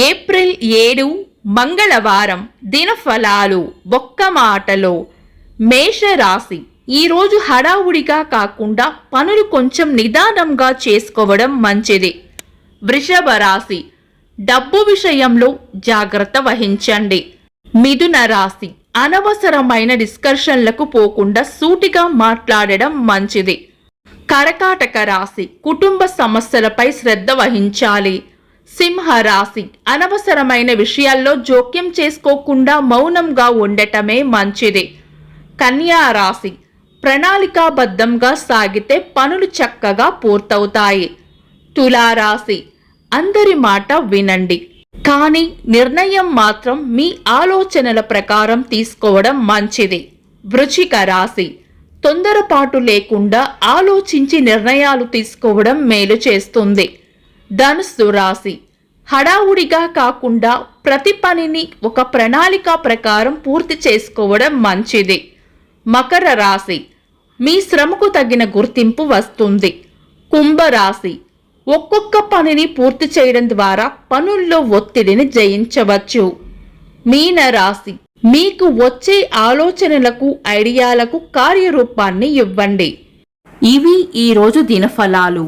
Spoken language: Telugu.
ఏప్రిల్ 7 మంగళవారం దినఫలాలు ఒక్క మాటలో. మేషరాశి, ఈరోజు హడావుడిగా కాకుండా పనులు కొంచెం నిదానంగా చేసుకోవడం మంచిది. వృషభ రాశి, డబ్బు విషయంలో జాగ్రత్త వహించండి. మిథున రాశి, అనవసరమైన డిస్కషన్లకు పోకుండా సూటిగా మాట్లాడడం మంచిది. కర్కాటక రాశి, కుటుంబ సమస్యలపై శ్రద్ధ వహించాలి. సింహరాశి, అనవసరమైన విషయాల్లో జోక్యం చేసుకోకుండా మౌనంగా ఉండటమే మంచిది. కన్యా రాశి, ప్రణాళికాబద్ధంగా సాగితే పనులు చక్కగా పూర్తవుతాయి. తులారాశి, అందరి మాట వినండి, కానీ నిర్ణయం మాత్రం మీ ఆలోచనల ప్రకారం తీసుకోవడం మంచిది. వృశ్చిక రాశి, తొందరపాటు లేకుండా ఆలోచించి నిర్ణయాలు తీసుకోవడం మేలు చేస్తుంది. ధనుస్సు రాశి, హడావుడిగా కాకుండా ప్రతి పనిని ఒక ప్రణాళిక ప్రకారం పూర్తి చేసుకోవడం మంచిది. మకర రాశి, మీ శ్రమకు తగిన గుర్తింపు వస్తుంది. కుంభరాశి, ఒక్కొక్క పనిని పూర్తి చేయడం ద్వారా పనుల్లో ఒత్తిడిని జయించవచ్చు. మీనరాశి, మీకు వచ్చే ఆలోచనలకు ఐడియాలకు కార్యరూపాన్ని ఇవ్వండి. ఇవి ఈరోజు దినఫలాలు.